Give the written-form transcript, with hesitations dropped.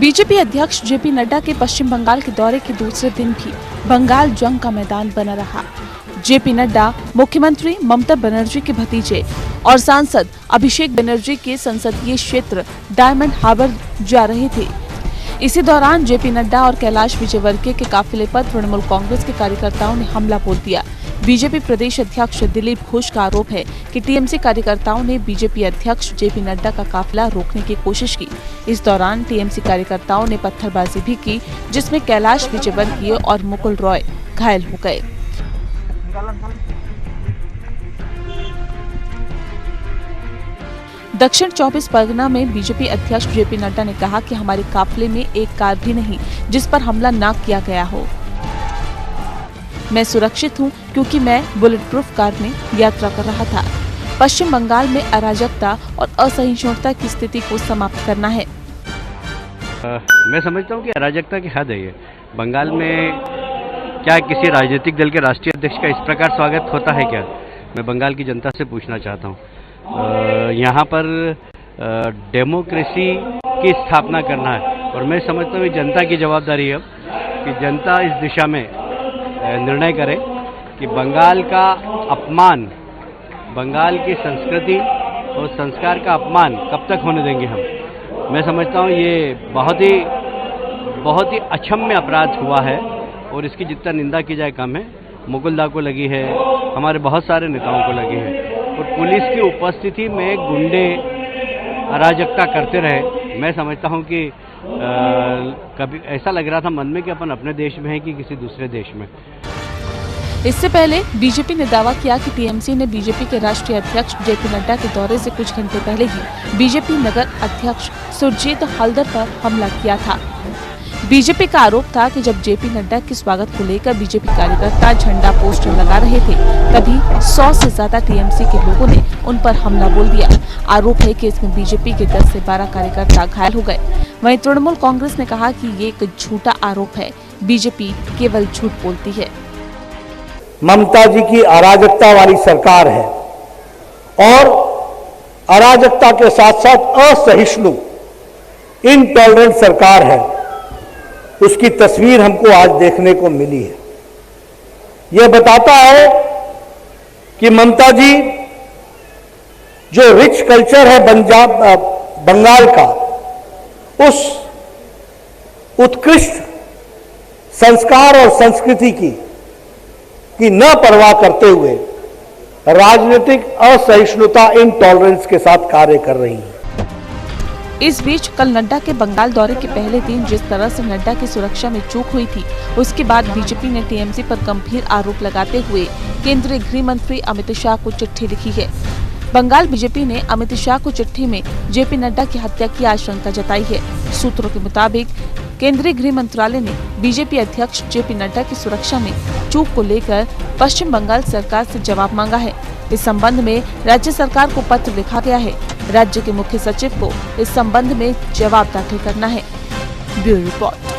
BJP अध्यक्ष JP Nadda के पश्चिम बंगाल के दौरे के दूसरे दिन भी बंगाल जंग का मैदान बना रहा। जेपी नड्डा मुख्यमंत्री ममता बनर्जी के भतीजे और सांसद अभिषेक बनर्जी के संसदीय क्षेत्र डायमंड हार्बर जा रहे थे। इसी दौरान जेपी नड्डा और कैलाश विजयवर्गीय के काफिले पर तृणमूल कांग्रेस के कार्यकर्ताओं ने हमला बोल दिया। बीजेपी प्रदेश अध्यक्ष दिलीप घोष का आरोप है कि टीएमसी कार्यकर्ताओं ने बीजेपी अध्यक्ष जेपी नड्डा का काफिला रोकने की कोशिश की। इस दौरान टीएमसी कार्यकर्ताओं ने पत्थरबाजी भी की, जिसमें कैलाश विजयवर्गीय और मुकुल रॉय घायल हो गए। दक्षिण 24 परगना में बीजेपी अध्यक्ष जेपी नड्डा ने कहा कि हमारे काफिले में एक कार भी नहीं जिस पर हमला न किया गया हो। मैं सुरक्षित हूं क्योंकि मैं बुलेट प्रूफ कार में यात्रा कर रहा था। पश्चिम बंगाल में अराजकता और असहिष्णुता की स्थिति को समाप्त करना है। मैं समझता हूं कि अराजकता की हद है ये। बंगाल में क्या किसी राजनीतिक दल के राष्ट्रीय अध्यक्ष का इस प्रकार स्वागत होता है क्या? मैं बंगाल की जनता से पूछना चाहता हूं। यहाँ पर डेमोक्रेसी की स्थापना करना है और मैं समझता हूँ जनता की जवाबदारी है कि जनता इस दिशा में निर्णय करे कि बंगाल का अपमान, बंगाल की संस्कृति और संस्कार का अपमान कब तक होने देंगे हम। मैं समझता हूँ ये बहुत ही अक्षम्य अपराध हुआ है और इसकी जितना निंदा की जाए कम है। मुकुल दा को लगी है, हमारे बहुत सारे नेताओं को लगी है और पुलिस की उपस्थिति में गुंडे अराजकता करते रहे। मैं समझता हूं कि कभी ऐसा लग रहा था मन में कि अपन अपने देश में हैं कि किसी दूसरे देश में। इससे पहले बीजेपी ने दावा किया कि टीएमसी ने बीजेपी के राष्ट्रीय अध्यक्ष जेपी नड्डा के दौरे से कुछ घंटे पहले ही बीजेपी नगर अध्यक्ष सुरजीत हल्दर पर हमला किया था। बीजेपी का आरोप था कि जब जेपी नड्डा के स्वागत को लेकर बीजेपी कार्यकर्ता झंडा पोस्टर लगा रहे थे, तभी 100 से ज्यादा टीएमसी के लोगों ने उन पर हमला बोल दिया। आरोप है कि इसमें बीजेपी के 10 से 12 कार्यकर्ता घायल हो गए। वहीं तृणमूल कांग्रेस ने कहा कि ये एक झूठा आरोप है, बीजेपी केवल झूठ बोलती है। ममता जी की अराजकता वाली सरकार है और अराजकता के साथ साथ असहिष्णु इनटॉलरेंट सरकार है। उसकी तस्वीर हमको आज देखने को मिली है। यह बताता है कि ममता जी जो रिच कल्चर है बंगाल का, उस उत्कृष्ट संस्कार और संस्कृति की न परवाह करते हुए राजनीतिक असहिष्णुता इनटॉलरेंस के साथ कार्य कर रही है। इस बीच कल नड्डा के बंगाल दौरे के पहले दिन जिस तरह से नड्डा की सुरक्षा में चूक हुई थी, उसके बाद बीजेपी ने टीएमसी पर गंभीर आरोप लगाते हुए केंद्रीय गृह मंत्री अमित शाह को चिट्ठी लिखी है। बंगाल बीजेपी ने अमित शाह को चिट्ठी में जेपी नड्डा की हत्या की आशंका जताई है। सूत्रों के मुताबिक केंद्रीय गृह मंत्रालय ने बीजेपी अध्यक्ष जेपी नड्डा की सुरक्षा में चूक को लेकर पश्चिम बंगाल सरकार से जवाब मांगा है। इस संबंध में राज्य सरकार को पत्र लिखा गया है। राज्य के मुख्य सचिव को इस संबंध में जवाब दाखिल करना है। Bureau report.